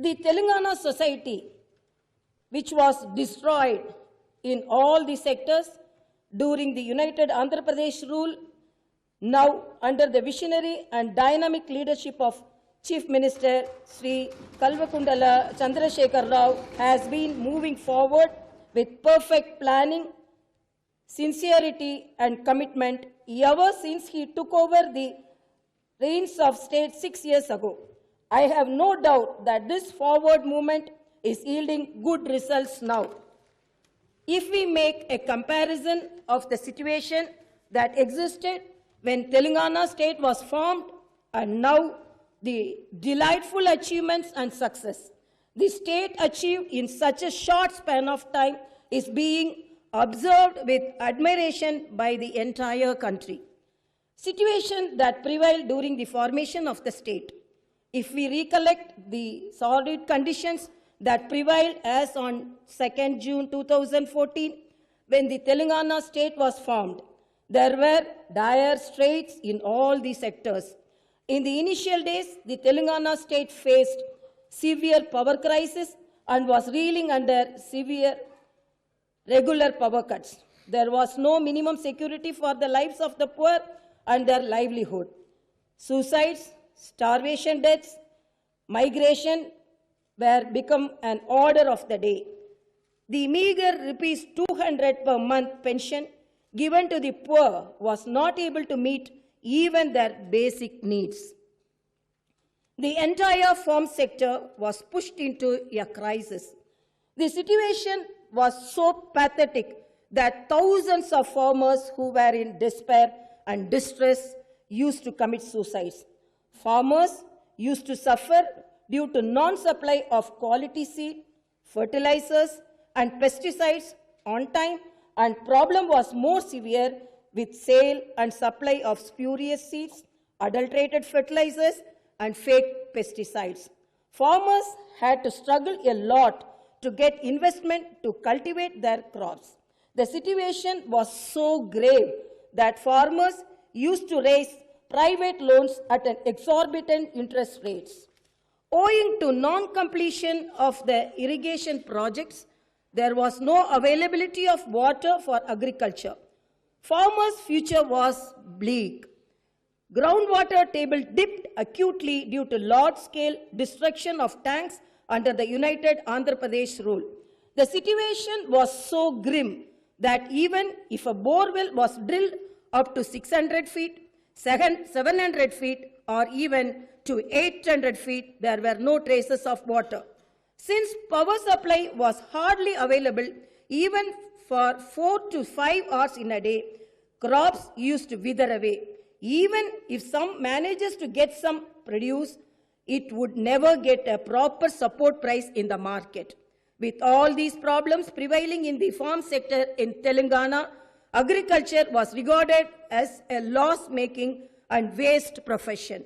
The Telangana society, which was destroyed in all the sectors during the United Andhra Pradesh rule, now under the visionary and dynamic leadership of Chief Minister Sri Kalvakundala Chandrasekhar Rao, has been moving forward with perfect planning, sincerity and commitment ever since he took over the reins of state 6 years ago. I have no doubt that this forward movement is yielding good results now. If we make a comparison of the situation that existed when Telangana state was formed and now the delightful achievements and success the state achieved in such a short span of time is being observed with admiration by the entire country. Situation that prevailed during the formation of the state. If we recollect the sordid conditions that prevailed as on 2nd June 2014, when the Telangana state was formed, there were dire straits in all the sectors. In the initial days, the Telangana state faced severe power crisis and was reeling under severe regular power cuts. There was no minimum security for the lives of the poor and their livelihood. Suicides, starvation deaths, migration were become an order of the day. The meager rupees 200 per month pension given to the poor was not able to meet even their basic needs. The entire farm sector was pushed into a crisis. The situation was so pathetic that thousands of farmers who were in despair and distress used to commit suicides. Farmers used to suffer due to non-supply of quality seed, fertilizers and pesticides on time, and problem was more severe with sale and supply of spurious seeds, adulterated fertilizers and fake pesticides. Farmers had to struggle a lot to get investment to cultivate their crops. The situation was so grave that farmers used to raise private loans at an exorbitant interest rates. Owing to non-completion of the irrigation projects, there was no availability of water for agriculture. Farmers' future was bleak. Groundwater table dipped acutely due to large-scale destruction of tanks under the United Andhra Pradesh rule. The situation was so grim that even if a borewell was drilled up to 600 feet, 700 feet, or even to 800 feet, there were no traces of water. Since power supply was hardly available even for 4 to 5 hours in a day, crops used to wither away. Even if some manages to get some produce, it would never get a proper support price in the market. With all these problems prevailing in the farm sector in Telangana, agriculture was regarded as a loss-making and waste profession.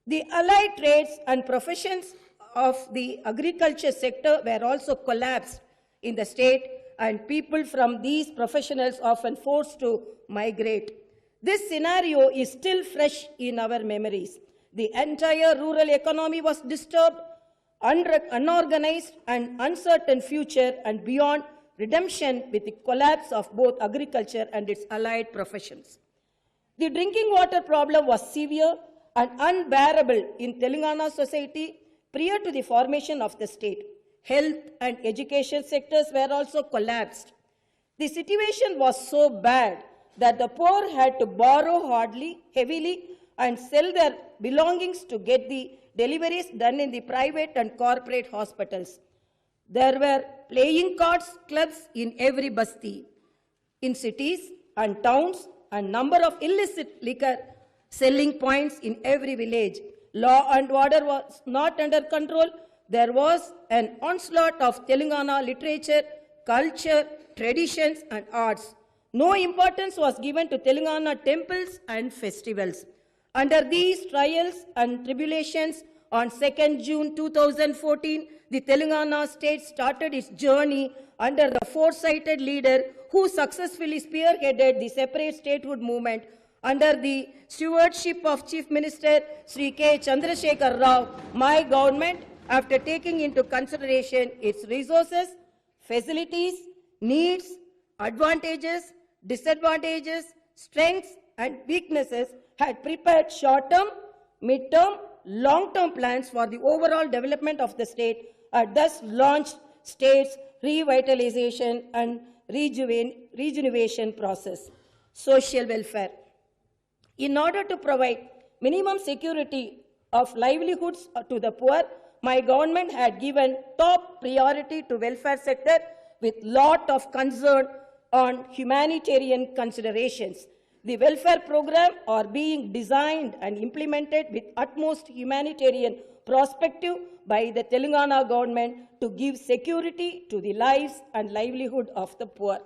The allied trades and professions of the agriculture sector were also collapsed in the state, and people from these professionals often forced to migrate. This scenario is still fresh in our memories. The entire rural economy was disturbed, unorganized and uncertain future, and beyond redemption with the collapse of both agriculture and its allied professions. The drinking water problem was severe and unbearable in Telangana society prior to the formation of the state. health and education sectors were also collapsed. The situation was so bad that the poor had to borrow heavily and sell their belongings to get the deliveries done in the private and corporate hospitals. There were playing cards clubs in every basti, in cities and towns, and number of illicit liquor selling points in every village. Law and order was not under control. There was an onslaught of Telangana literature, culture, traditions and arts. No importance was given to Telangana temples and festivals. Under these trials and tribulations, on 2nd June 2014, the Telangana state started its journey under the foresighted leader who successfully spearheaded the separate statehood movement under the stewardship of Chief Minister Sri K. Chandrasekhar Rao. My government, after taking into consideration its resources, facilities, needs, advantages, disadvantages, strengths and weaknesses, had prepared short-term, mid-term, long-term plans for the overall development of the state, and thus launched state's revitalization and rejuvenation process. Social welfare. In order to provide minimum security of livelihoods to the poor, my government had given top priority to welfare sector with lot of concern on humanitarian considerations. The welfare program are being designed and implemented with utmost humanitarian perspective by the Telangana government to give security to the lives and livelihood of the poor.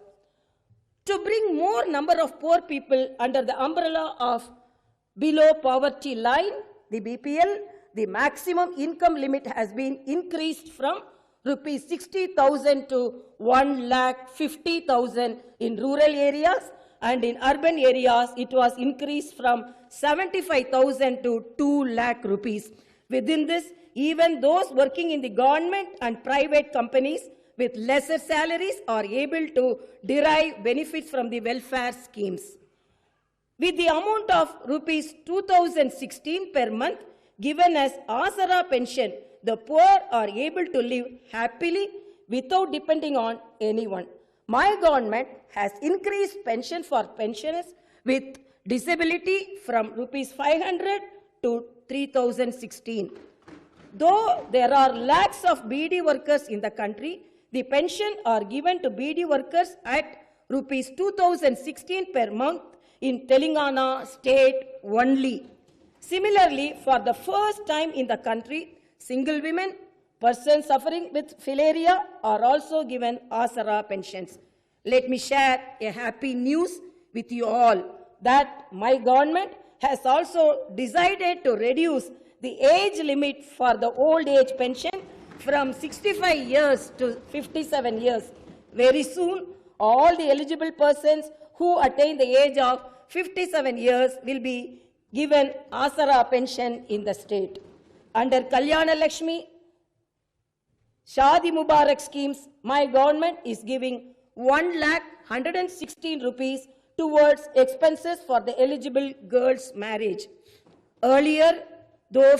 To bring more number of poor people under the umbrella of below poverty line, the BPL, the maximum income limit has been increased from rupees 60,000 to 1,50,000 in rural areas, and in urban areas it was increased from 75,000 to 2 lakh rupees. Within this, even those working in the government and private companies with lesser salaries are able to derive benefits from the welfare schemes. With the amount of rupees 2016 per month given as Asara pension, the poor are able to live happily without depending on anyone. My government has increased pension for pensioners with disability from rupees 500 to 3,016. Though there are lakhs of BD workers in the country, the pension are given to BD workers at rupees 2016 per month in Telangana state only. Similarly, for the first time in the country, single women, persons suffering with filaria are also given Asara pensions. Let me share a happy news with you all that my government has also decided to reduce the age limit for the old age pension from 65 years to 57 years. Very soon, all the eligible persons who attain the age of 57 years will be given Asara pension in the state. Under Kalyana Lakshmi, Shadi Mubarak schemes, my government is giving 1,116 rupees towards expenses for the eligible girls' marriage. Earlier, though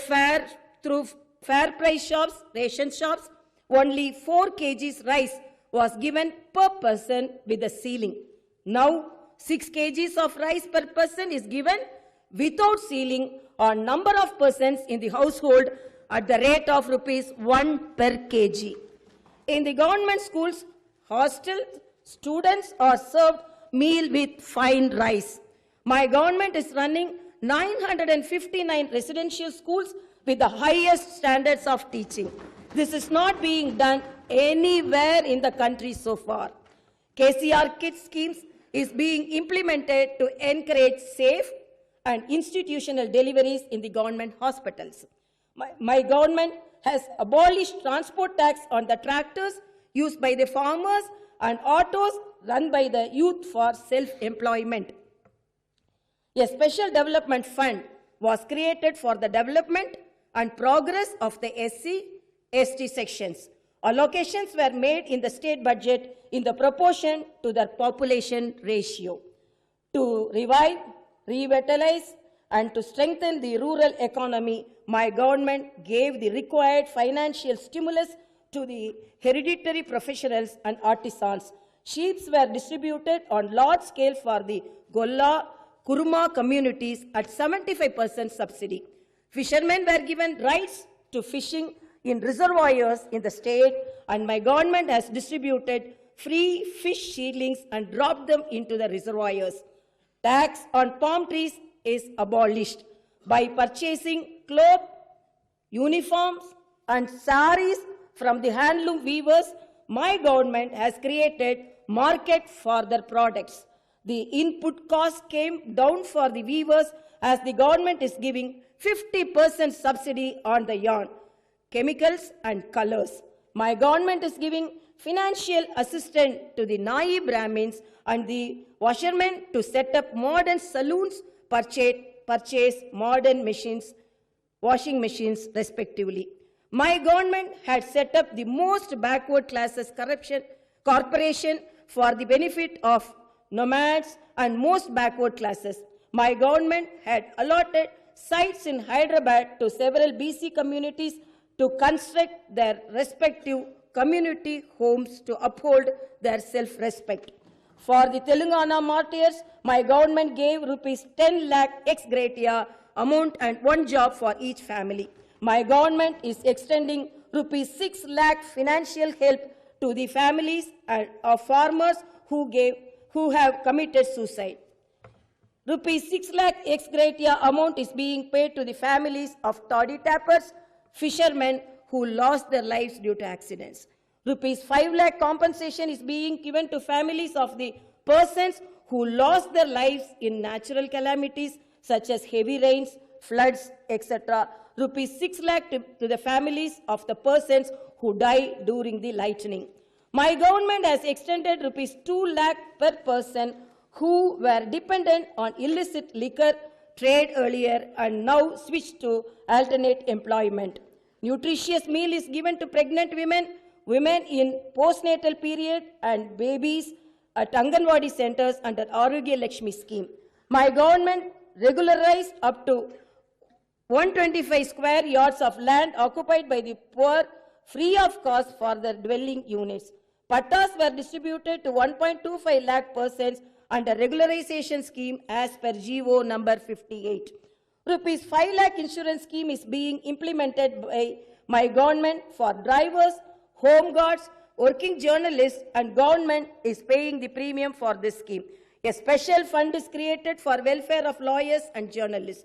through fair price shops, ration shops, only 4 kgs rice was given per person with a ceiling. Now, 6 kgs of rice per person is given without ceiling on number of persons in the household at the rate of rupees 1 per kg. In the government schools, hostels, students are served meal with fine rice. My government is running 959 residential schools with the highest standards of teaching. This is not being done anywhere in the country so far. KCR Kids schemes is being implemented to encourage safe and institutional deliveries in the government hospitals. My government has abolished transport tax on the tractors used by the farmers and autos run by the youth for self-employment. A special development fund was created for the development and progress of the SC/ST sections. Allocations were made in the state budget in the proportion to the population ratio. To revive, revitalize, and to strengthen the rural economy, my government gave the required financial stimulus to the hereditary professionals and artisans. Sheeps were distributed on large scale for the Golla, Kuruma communities at 75% subsidy. Fishermen were given rights to fishing in reservoirs in the state, and my government has distributed free fish seedlings and dropped them into the reservoirs. Tax on palm trees is abolished. By purchasing cloth, uniforms, and saris from the handloom weavers, my government has created market for their products. The input cost came down for the weavers as the government is giving 50% subsidy on the yarn, chemicals and colors. My government is giving financial assistance to the Nai Brahmins and the washermen to set up modern saloons, purchase modern machines, washing machines respectively. My government had set up the most backward classes corporation for the benefit of nomads and most backward classes. My government had allotted sites in Hyderabad to several BC communities to construct their respective community homes to uphold their self-respect. For the Telangana martyrs, my government gave rupees 10 lakh ex gratia amount and one job for each family. My government is extending rupees 6 lakh financial help to the families of farmers who have committed suicide. Rupees 6 lakh ex gratia amount is being paid to the families of toddy tappers, fishermen who lost their lives due to accidents. Rupees 5 lakh compensation is being given to families of the persons who lost their lives in natural calamities such as heavy rains, floods, etc. Rupees 6 lakh to the families of the persons who died during the lightning. My government has extended rupees 2 lakh per person who were dependent on illicit liquor trade earlier and now switched to alternate employment. Nutritious meal is given to pregnant women, women in postnatal period and babies at Anganwadi centers under Arogya Lakshmi scheme. My government regularized up to 125 square yards of land occupied by the poor free of cost for their dwelling units. Pattas were distributed to 1.25 lakh persons under regularization scheme as per GO number 58. Rupees 5 lakh insurance scheme is being implemented by my government for drivers, home guards, working journalists, and government is paying the premium for this scheme. A special fund is created for welfare of lawyers and journalists.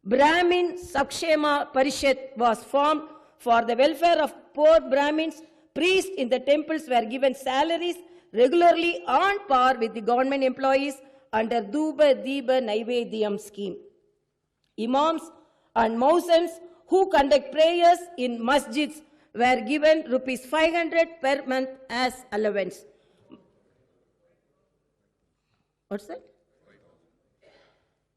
Brahmin Sakshema Parishad was formed for the welfare of poor Brahmins. Priests in the temples were given salaries regularly on par with the government employees under Duba Diba Naivedyam scheme. Imams and Muezzins who conduct prayers in masjids were given rupees 500 per month as allowance. What's that?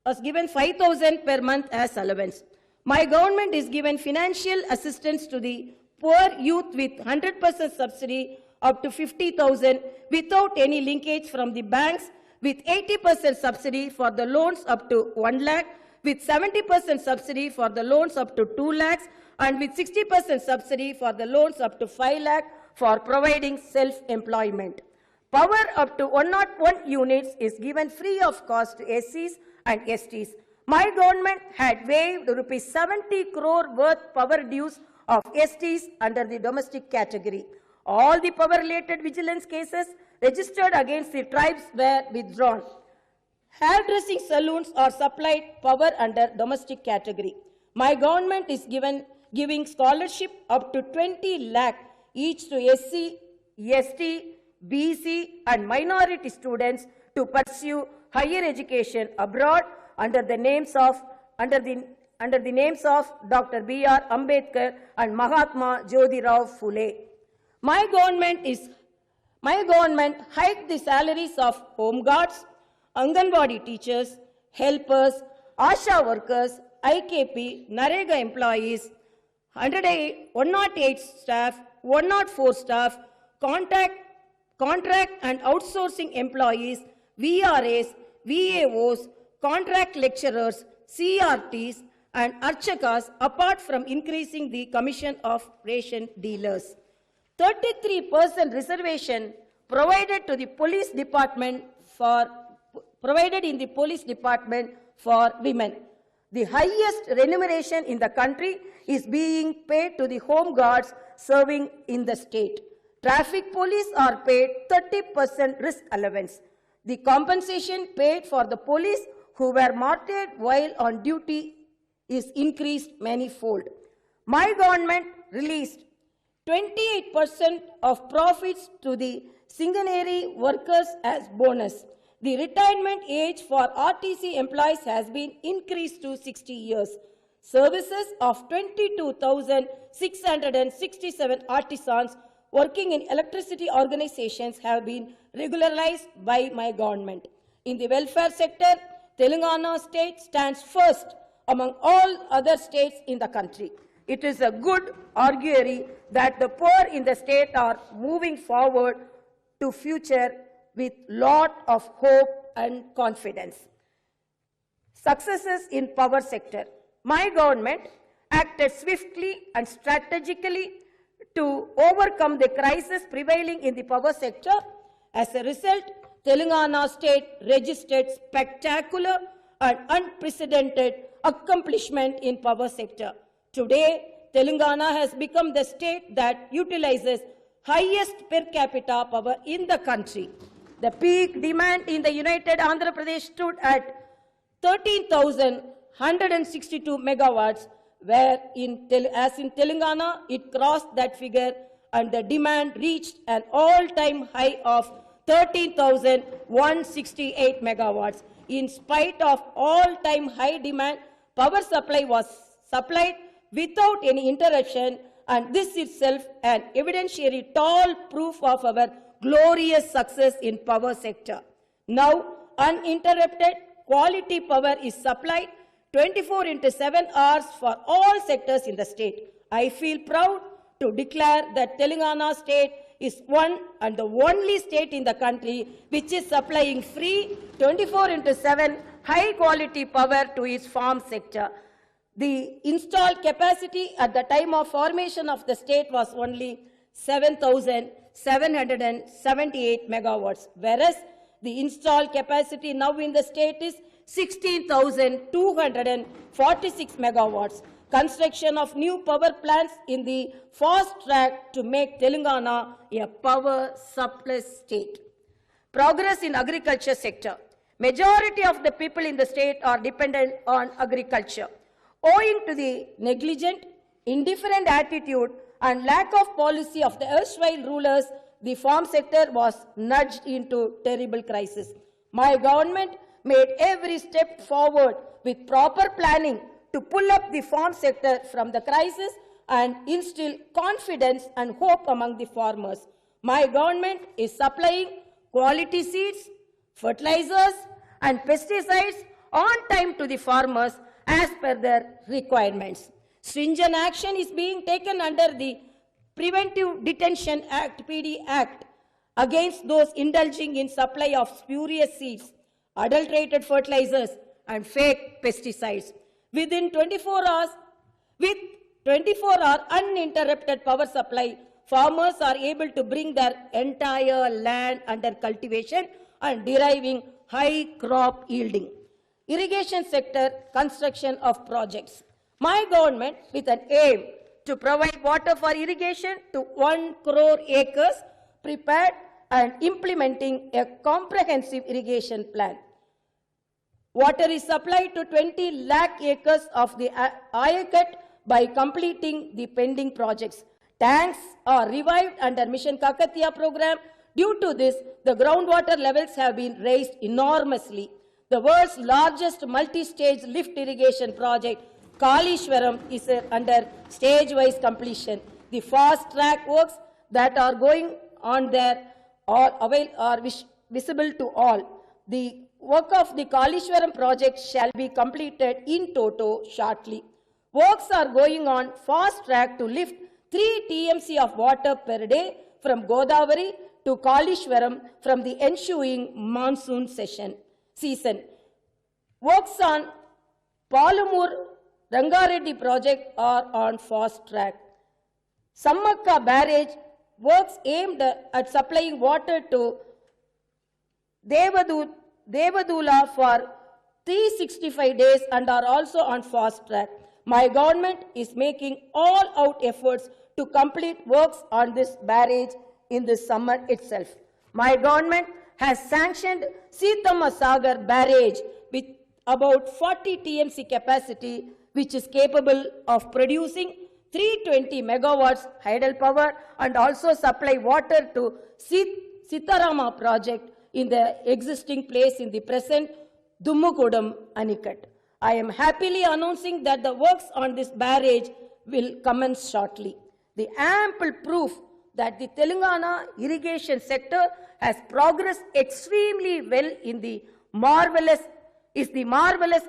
Was given 5,000 per month as allowance. My government is given financial assistance to the poor youth with 100% subsidy up to 50,000 without any linkage from the banks, with 80% subsidy for the loans up to 1 lakh, with 70% subsidy for the loans up to 2 lakhs, and with 60% subsidy for the loans up to 5 lakh for providing self-employment. Power up to 101 units is given free of cost to SCs and STs. My government had waived rupees 70 crore worth power dues of STs under the domestic category. All the power-related vigilance cases registered against the tribes were withdrawn. Hairdressing saloons are supplied power under domestic category. My government is giving scholarship up to 20 lakh each to SC, ST, BC and minority students to pursue higher education abroad under the names of Dr. B.R. Ambedkar and Mahatma Jyotirao Phule. My government hiked the salaries of home guards, Anganwadi teachers, helpers, ASHA workers, IKP, Narega employees, 108 staff, 104 staff, contract and outsourcing employees, VRAs, VAOs, contract lecturers, CRTs, and Archakas, apart from increasing the commission of ration dealers. 33% reservation provided to the police department provided in the police department for women. The highest remuneration in the country is being paid to the home guards serving in the state. Traffic police are paid 30% risk allowance. The compensation paid for the police who were martyred while on duty is increased manifold. My government released 28% of profits to the Singaneri workers as bonus. The retirement age for RTC employees has been increased to 60 years. Services of 22,667 artisans working in electricity organizations have been regularized by my government. In the welfare sector, Telangana state stands first among all other states in the country. It is a good augury that the poor in the state are moving forward to future with lot of hope and confidence. Successes in power sector. My government acted swiftly and strategically to overcome the crisis prevailing in the power sector. As a result, Telangana state registered spectacular and unprecedented accomplishment in power sector. Today, Telangana has become the state that utilizes highest per capita power in the country. The peak demand in the United Andhra Pradesh stood at 13,162 megawatts, where as in Telangana, it crossed that figure and the demand reached an all-time high of 13,168 megawatts. In spite of all-time high demand, power supply was supplied without any interruption, and this itself an evidentiary tall proof of our glorious success in power sector. Now, uninterrupted quality power is supplied 24 into 7 hours for all sectors in the state. I feel proud to declare that Telangana state is one and the only state in the country which is supplying free 24 into 7 high quality power to its farm sector. The installed capacity at the time of formation of the state was only 7,778 megawatts, whereas the installed capacity now in the state is 16,246 megawatts. Construction of new power plants in the fast track to make Telangana a power surplus state. Progress in agriculture sector. Majority of the people in the state are dependent on agriculture. Owing to the negligent, indifferent attitude and lack of policy of the erstwhile rulers, the farm sector was nudged into terrible crisis. My government made every step forward with proper planning to pull up the farm sector from the crisis and instill confidence and hope among the farmers. My government is supplying quality seeds, fertilizers and pesticides on time to the farmers as per their requirements. Stringent action is being taken under the Preventive Detention Act, PD Act, against those indulging in supply of spurious seeds, adulterated fertilizers and fake pesticides. Within 24 hours, with 24-hour uninterrupted power supply, farmers are able to bring their entire land under cultivation and deriving high crop yielding. Irrigation sector, construction of projects. My government, with an aim to provide water for irrigation to 1 crore acres, prepared and implementing a comprehensive irrigation plan. Water is supplied to 20 lakh acres of the Ayakat by completing the pending projects. Tanks are revived under Mission Kakatiya program. Due to this, the groundwater levels have been raised enormously. The world's largest multi-stage lift irrigation project, Kalishwaram, is under stage-wise completion. The fast-track works that are going on there are visible to all. The work of the Kalishwaram project shall be completed in toto shortly. Works are going on fast-track to lift 3 TMC of water per day from Godavari to Kalishwaram from the ensuing monsoon season. Works on Palamur Rangareddy project are on fast track. Sammakka barrage works aimed at supplying water to Devadula for 365 days and are also on fast track. My government is making all-out efforts to complete works on this barrage in this summer itself. My government has sanctioned Sitama Sagar barrage with about 40 TMC capacity, which is capable of producing 320 megawatts hydel power and also supply water to Sitarama project in the existing place in the present Dummukudam Anikat. I am happily announcing that the works on this barrage will commence shortly. The ample proof that the Telangana irrigation sector has progressed extremely well in the marvelous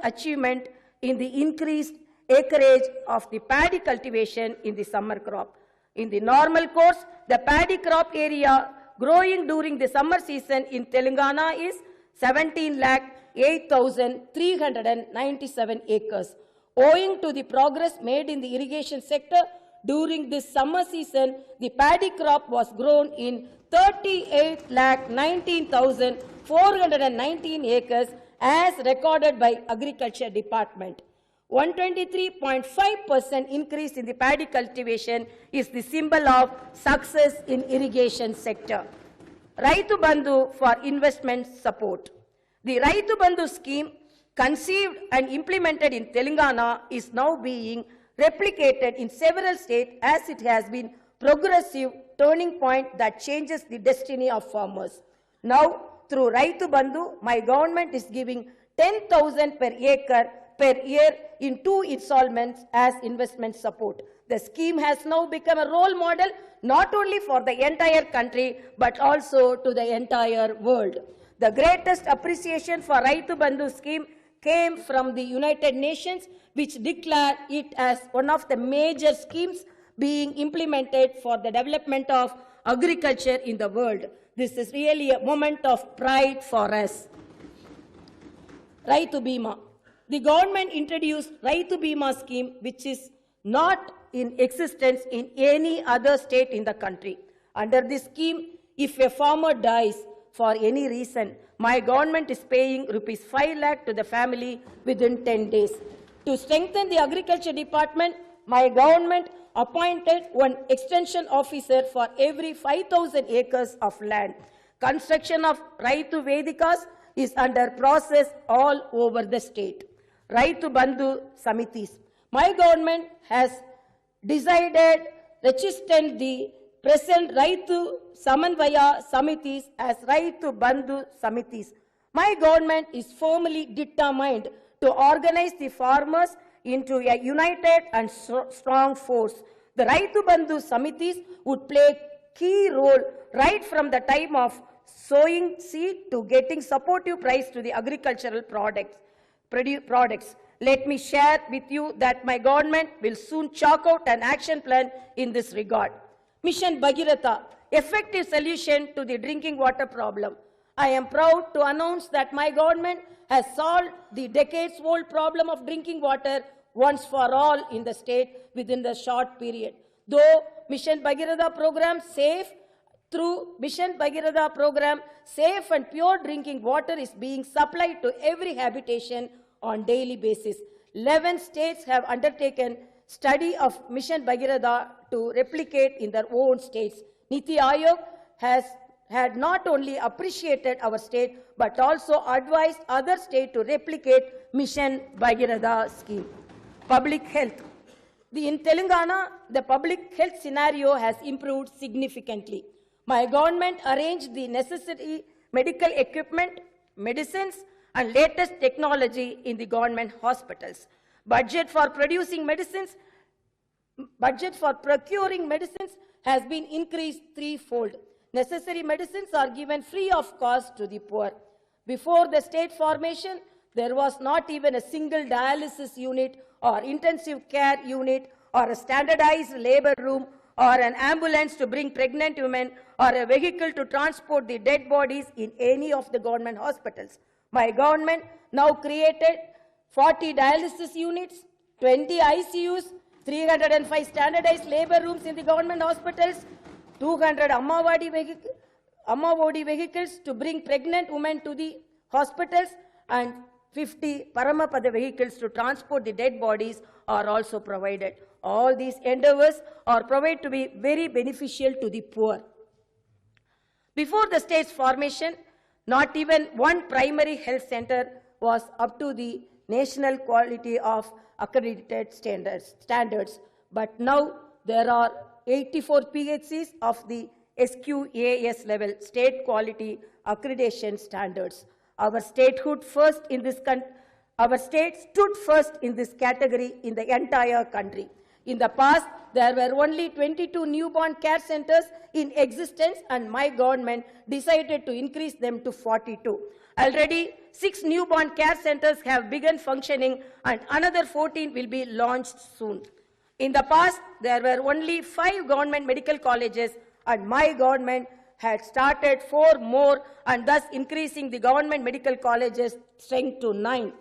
achievement in the increased acreage of the paddy cultivation in the summer crop. In the normal course, the paddy crop area growing during the summer season in Telangana is 17,08,397 acres. Owing to the progress made in the irrigation sector during this summer season, the paddy crop was grown in 38,19,419 acres as recorded by Agriculture Department. 123.5% increase in the paddy cultivation is the symbol of success in irrigation sector. Raitu Bandhu for investment support. The Raitu Bandhu scheme conceived and implemented in Telangana is now being replicated in several states as it has been progressive turning point that changes the destiny of farmers. Now, through Raitu Bandhu, my government is giving 10,000 per acre per year in 2 installments as investment support. The scheme has now become a role model not only for the entire country but also to the entire world. The greatest appreciation for Raitu Bandhu scheme came from the United Nations, which declared it as one of the major schemes being implemented for the development of agriculture in the world. This is really a moment of pride for us. Raitu Bima. The government introduced Raitu Bima scheme, which is not in existence in any other state in the country. Under this scheme, if a farmer dies for any reason, my government is paying rupees 5 lakh to the family within 10 days. To strengthen the agriculture department, my government appointed one extension officer for every 5,000 acres of land. Construction of Raitu Vedikas is under process all over the state. Raitu Bandhu Samitis. My government has decided registered the present Raitu Samanvaya Samitis as Raitu Bandhu Samitis. My government is firmly determined to organize the farmers into a united and strong force. The Raitu Bandhu Samitis would play a key role right from the time of sowing seed to getting supportive price to the agricultural products. Let me share with you that my government will soon chalk out an action plan in this regard. Mission Bhagiratha, effective solution to the drinking water problem. I am proud to announce that my government has solved the decades-old problem of drinking water once for all in the state within the short period. Though Mission Bhagiratha program safe and pure drinking water is being supplied to every habitation on daily basis. 11 states have undertaken study of Mission Bhagiratha to replicate in their own states. Niti Aayog had not only appreciated our state but also advised other states to replicate Mission Bhagiratha scheme. Public health. In Telangana, the public health scenario has improved significantly. My government arranged the necessary medical equipment, medicines, and latest technology in the government hospitals. Budget for procuring medicines has been increased threefold. Necessary medicines are given free of cost to the poor. Before the state formation, there was not even a single dialysis unit or intensive care unit or a standardized labor room or an ambulance to bring pregnant women or a vehicle to transport the dead bodies in any of the government hospitals. My government now created 40 dialysis units, 20 ICUs, 305 standardized labor rooms in the government hospitals, 200 Ammavodi vehicles to bring pregnant women to the hospitals, and 50 Paramapada vehicles to transport the dead bodies are also provided. All these endeavors are provided to be very beneficial to the poor. Before the state's formation, not even one primary health center was up to the national quality of accredited standards. But now there are 84 PHCs of the SQAS level, state quality accreditation standards. Our state stood first in this category in the entire country. In the past, there were only 22 newborn care centers in existence, and my government decided to increase them to 42. Already, 6 newborn care centers have begun functioning, and another 14 will be launched soon. In the past, there were only 5 government medical colleges, and my government had started 4 more, and thus increasing the government medical colleges strength to 9.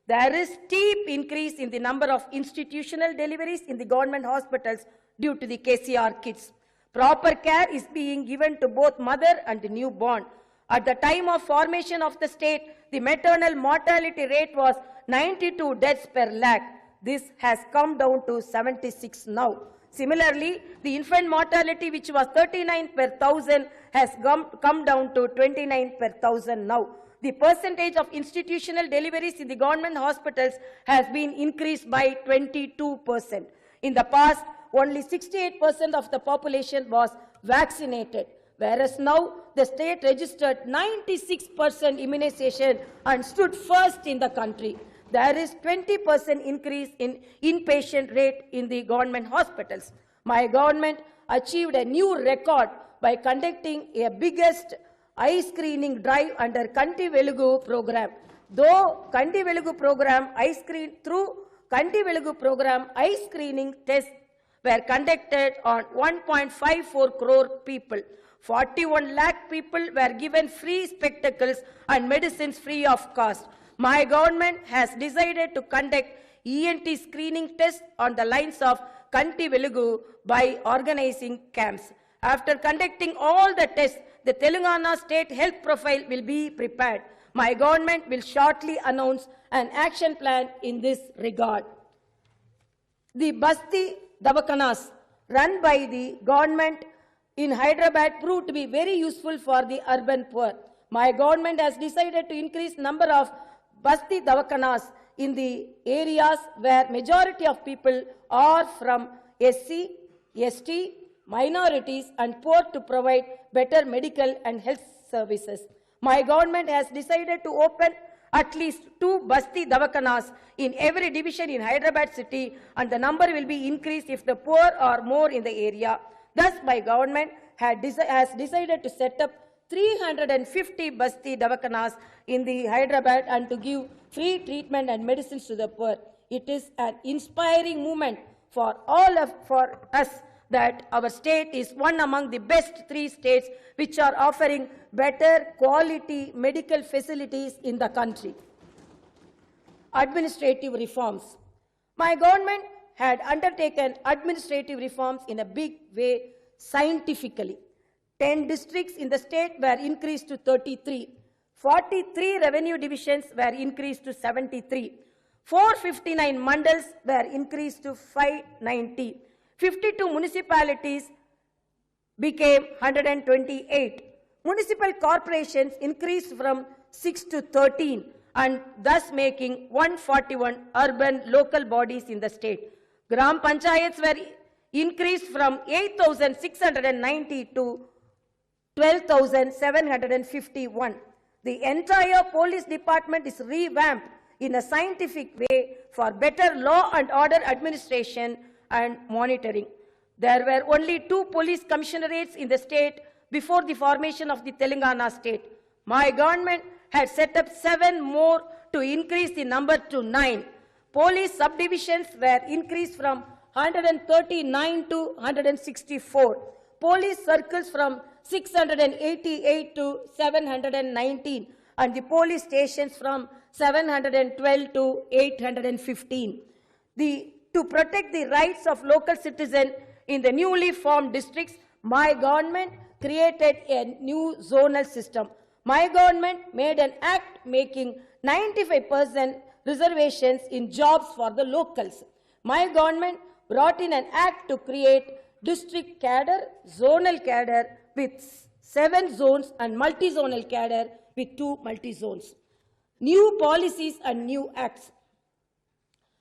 There is steep increase in the number of institutional deliveries in the government hospitals due to the KCR kits. Proper care is being given to both mother and the newborn. At the time of formation of the state, the maternal mortality rate was 92 deaths per lakh. This has come down to 76 now. Similarly, the infant mortality, which was 39 per thousand, has come down to 29 per thousand now. The percentage of institutional deliveries in the government hospitals has been increased by 22%. In the past, only 68% of the population was vaccinated, whereas now the state registered 96% immunization and stood first in the country. There is 20% increase in inpatient rate in the government hospitals. My government achieved a new record by conducting a biggest eye screening drive under Kanti Velugu program. Though Kanti Velugu program eye screening tests were conducted on 1.54 crore people. 41 lakh people were given free spectacles and medicines free of cost. My government has decided to conduct ENT screening tests on the lines of Kanti Velugu by organizing camps. After conducting all the tests, the Telangana state health profile will be prepared. My government will shortly announce an action plan in this regard. The Basti Davakanas run by the government in Hyderabad proved to be very useful for the urban poor. My government has decided to increase number of Basti Davakanas in the areas where majority of people are from SC, ST, minorities and poor to provide better medical and health services. My government has decided to open at least 2 Basti Davakanas in every division in Hyderabad city, and the number will be increased if the poor are more in the area. Thus, my government has decided to set up 350 Basti Davakanas in the Hyderabad and to give free treatment and medicines to the poor. It is an inspiring moment for us that our state is one among the best 3 states which are offering better quality medical facilities in the country. Administrative reforms. My government had undertaken administrative reforms in a big way scientifically. 10 districts in the state were increased to 33. 43 revenue divisions were increased to 73. 459 mandals were increased to 590. 52 municipalities became 128. Municipal corporations increased from 6 to 13 and thus making 141 urban local bodies in the state. Gram Panchayats were increased from 8,690 to 12,751. The entire police department is revamped in a scientific way for better law and order administration and monitoring. There were only 2 police commissionerates in the state before the formation of the Telangana state. My government had set up 7 more to increase the number to 9. Police subdivisions were increased from 139 to 164. Police circles from 688 to 719, and the police stations from 712 to 815. To protect the rights of local citizens in the newly formed districts, my government created a new zonal system. My government made an act making 95% reservations in jobs for the locals. My government brought in an act to create district cadre, zonal cadre with 7 zones and multi-zonal cadre with 2 multi-zones. New policies and new acts.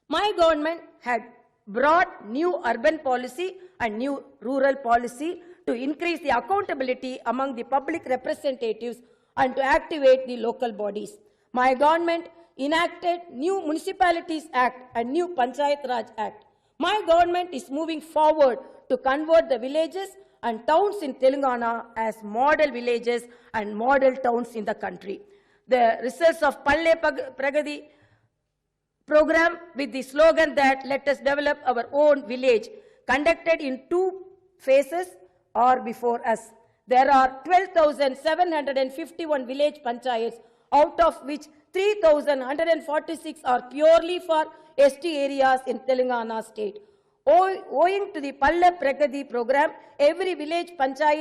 My government had brought new urban policy and new rural policy to increase the accountability among the public representatives and to activate the local bodies. My government enacted new Municipalities Act and new Panchayat Raj Act. My government is moving forward to convert the villages and towns in Telangana as model villages and model towns in the country. The results of Palle Pragati program with the slogan that let us develop our own village, conducted in 2 phases, are before us. There are 12,751 village panchayats, out of which 3,146 are purely for ST areas in Telangana state. Owing to the Palle Pragati program, every village panchayat